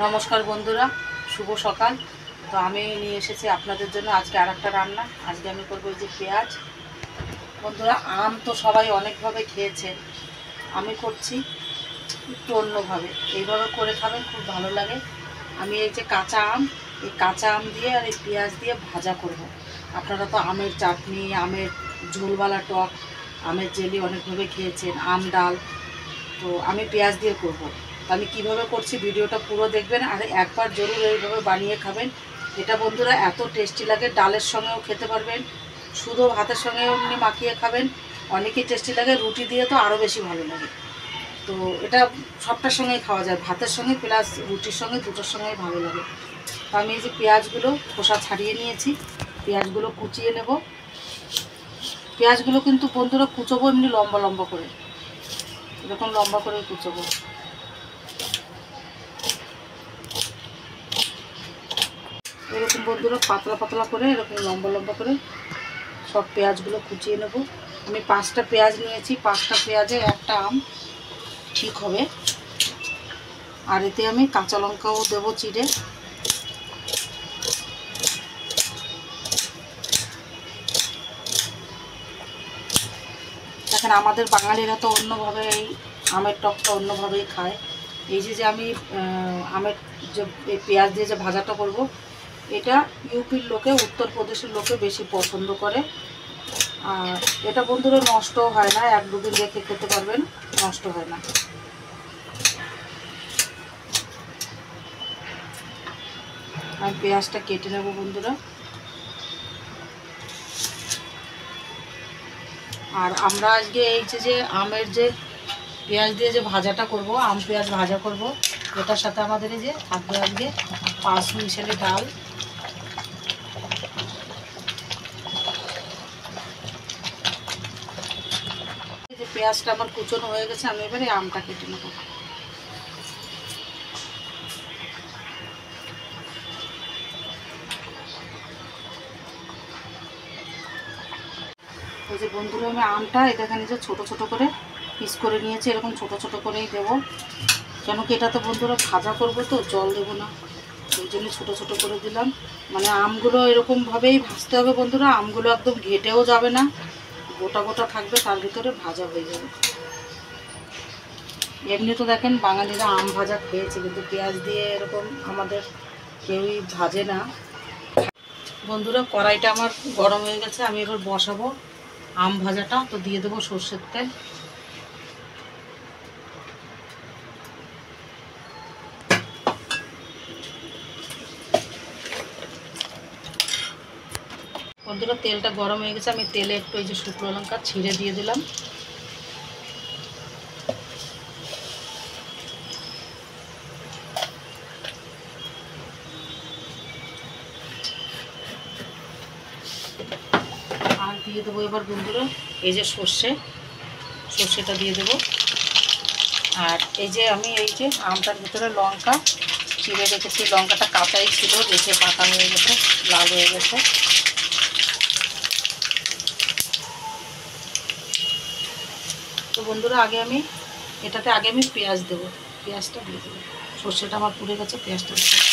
নমস্কার বন্ধুরা, শুভ সকাল। তো আমি নিয়ে এসেছি আপনাদের জন্য আজকে আরেকটা রান্না। আজকে আমি করবো এই যে পেঁয়াজ। বন্ধুরা, আম তো সবাই অনেকভাবে খেয়েছেন, আমি করছি একটু অন্যভাবে। এইভাবে করে খাবেন, খুব ভালো লাগে। আমি এই যে কাঁচা আম, এই কাঁচা আম দিয়ে আর এই পেঁয়াজ দিয়ে ভাজা করব। আপনারা তো আমের চাটনি, আমের ঝোলওয়ালা টক, আমের জেলি অনেকভাবে খেয়েছেন, আম ডাল। তো আমি পেঁয়াজ দিয়ে করব। তো আমি কীভাবে করছি ভিডিওটা পুরো দেখবেন, আর একবার জরুর এইভাবে বানিয়ে খাবেন। এটা বন্ধুরা এত টেস্টি লাগে, ডালের সঙ্গেও খেতে পারবেন, শুধু ভাতের সঙ্গেও এমনি মাখিয়ে খাবেন, অনেকই টেস্টি লাগে। রুটি দিয়ে তো আরও বেশি ভালো লাগে। তো এটা সবটার সঙ্গেই খাওয়া যায়, ভাতের সঙ্গে প্লাস রুটির সঙ্গে, দুটোর সঙ্গেই ভালো লাগে। তো আমি এই যে পেঁয়াজগুলো খোসা ছাড়িয়ে নিয়েছি, পেঁয়াজগুলো কুচিয়ে নেব। পেঁয়াজগুলো কিন্তু বন্ধুরা কুচোবো এমনি লম্বা লম্বা করে, এরকম লম্বা করে কুচোবো। এরকম বন্ধুরা পাতলা পাতলা করে এরকম লম্বা লম্বা করে সব পেঁয়াজগুলো কুচিয়ে নেব। আমি 5টা পেঁয়াজ নিয়েছি, 5টা পেঁয়াজে একটা আম ঠিক হবে। আর এতে আমি কাঁচা লঙ্কাও দেবো চিড়ে। দেখেন, আমাদের বাঙালিরা তো অন্যভাবে এই আমের টকটা অন্যভাবেই খায়। এই যে আমি আমের যে এই পেঁয়াজ দিয়ে যে ভাজাটা করব, এটা ইউপির লোকে, উত্তরপ্রদেশের লোকে বেশি পছন্দ করে। আর এটা বন্ধুরা নষ্টও হয় না, 1-2 দিন রেখে খেতে পারবেন, নষ্ট হয় না। আমি পেঁয়াজটা কেটে নেব বন্ধুরা। আর আমরা আজকে এই যে আমের যে পেঁয়াজ দিয়ে যে ভাজাটা করব, আম পেঁয়াজ ভাজা করব, এটার সাথে আমাদের এই যে থাকবে আজকে 5 মিশালি ডাল। এই যে পেঁয়াজটা আমার কুচনো হয়ে গেছে, আমি এবারে আমটা কেটে নেব। এই যে বন্ধুরা, আমি আমটা এখানে যে ছোট ছোট করে পিস করে নিয়েছি, এরকম ছোট ছোট করেই দেবো। কেন কি এটা তো বন্ধুরা ভাজা করবো, তো জল দেবো না, ওই জন্য ছোটো ছোটো করে দিলাম। মানে আমগুলো এরকমভাবেই ভাজতে হবে বন্ধুরা, আমগুলো একদম ঘেটেও যাবে না, গোটা গোটা থাকবে, তার ভিতরে ভাজা হয়ে যাবে। এমনি তো দেখেন বাঙালিরা আম ভাজা খেয়েছে, কিন্তু পেঁয়াজ দিয়ে এরকম আমাদের কেউই ভাজে না। বন্ধুরা, কড়াইটা আমার গরম হয়ে গেছে, আমি এবার বসাবো আম ভাজাটা। তো দিয়ে দেবো সর্ষের তেল। বন্ধুরা, তেলটা গরম হয়ে গেছে, আমি তেলে একটু এই যে শুকনো লঙ্কা ছিঁড়ে দিয়ে দিলাম। আর দিয়ে দেবো এবার বন্ধুরা এই যে সর্ষেটা দিয়ে দেবো। আর এই যে আমি এই যে আমটার ভিতরে লঙ্কা চিড়ে রেখেছি, লঙ্কাটা কাঁচাই ছিল, রেখে পাকা হয়ে গেছে, লাল হয়ে গেছে। তো বন্ধুরা, এটাতে আগে আমি পেঁয়াজ দেবো, পেঁয়াজটা দিয়ে দেবো। সর্ষেটা আমার পুড়ে গেছে, পেঁয়াজটা দিয়ে দেবো।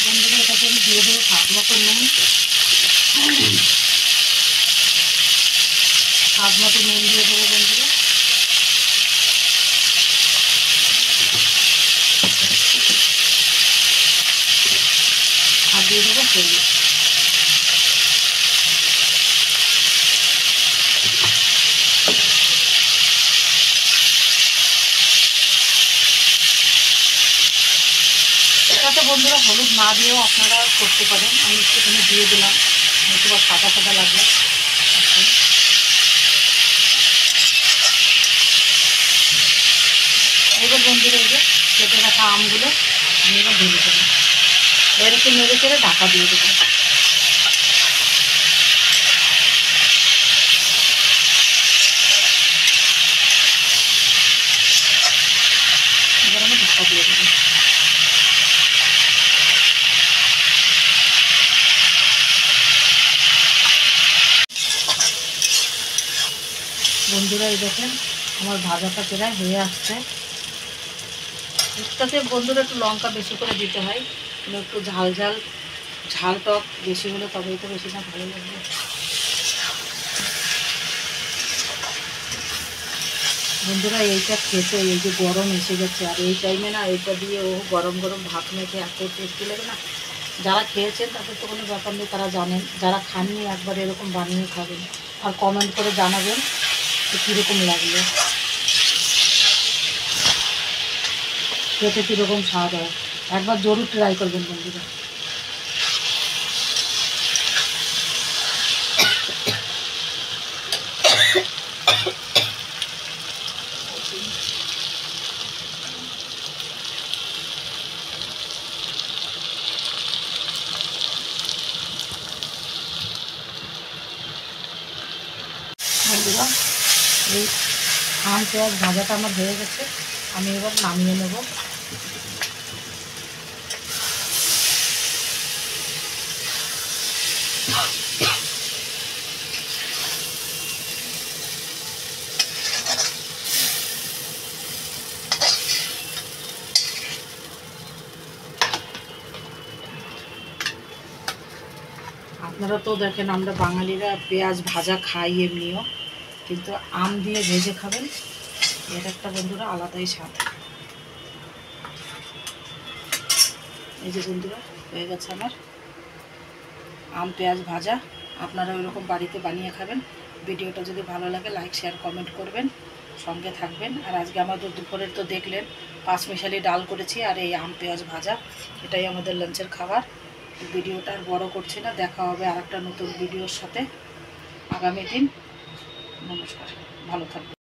বন্ধুরা, এটাতে আমি দিয়ে দেবো স্বাদ মতো নুন, স্বাদ মতো নুন দিয়ে দেবো বন্ধুরা। আর দিয়ে দেবো হলুদ। এটাতে বন্ধুরা হলুদ না দিয়েও আপনারা করতে পারেন, আমি একটুখানি দিয়ে দিলাম, একটু সাদা সাদা লাগবে। এবার বন্ধুরা এই যে কেটে রাখা আমগুলো আমি এবার ঢেলে দেবো, এবার একটু নেড়ে চেড়ে ঢাকা দিয়ে দেবো। এবার আমি ঢাকা দিয়ে দেবো। বন্ধুরা এই দেখেন আমার ভাজাটা প্রায় হয়ে আসছে। এটাতে বন্ধুরা একটু লঙ্কা বেশি করে দিতে হয়, একটু ঝাল ঝাল ঝাল টক বেশি হলে তবেই তো বেশি না ভালো লাগবে। বন্ধুরা এইটা খেতে, এই যে গরম এসে গেছে আর এই টাইমে না এইটা দিয়ে ও গরম গরম ভাত মেখে এত টেস্টি লাগে না। যারা খেয়েছেন তাদের তো কোনো ব্যাপার নেই, তারা জানেন। যারা খাননি একবার এরকম বানিয়ে খাবেন আর কমেন্ট করে জানাবেন যে কীরকম লাগলো, খেতে কীরকম স্বাদ হয়। একবার জরুর ট্রাই করবেন বন্ধুরা। বন্ধুরা এই আম পেঁয়াজ ভাজাটা আমার হয়ে গেছে, আমি এবার নামিয়ে নেব। আপনারা তো দেখেন আমরা বাঙালিরা পেঁয়াজ ভাজা খাই এমনিও, কিন্তু আম দিয়ে ভেজে খাবেন, এর একটা বন্ধুরা আলাদাই স্বাদ। এই যে বন্ধুরা হয়ে গেছে আমার আম পেঁয়াজ ভাজা। আপনারা ওইরকম বাড়িতে বানিয়ে খাবেন। ভিডিওটা যদি ভালো লাগে লাইক শেয়ার কমেন্ট করবেন, সঙ্গে থাকবেন। আর আজকে আমাদের দুপুরের তো দেখলেন পাঁচমিশালি ডাল করেছি আর এই আম পেঁয়াজ ভাজা, এটাই আমাদের লাঞ্চের খাবার। ভিডিওটা আর বড় করছি না, দেখা হবে আর একটা নতুন ভিডিওর সাথে আগামী দিন। নমস্কার, ভালো থাকবেন।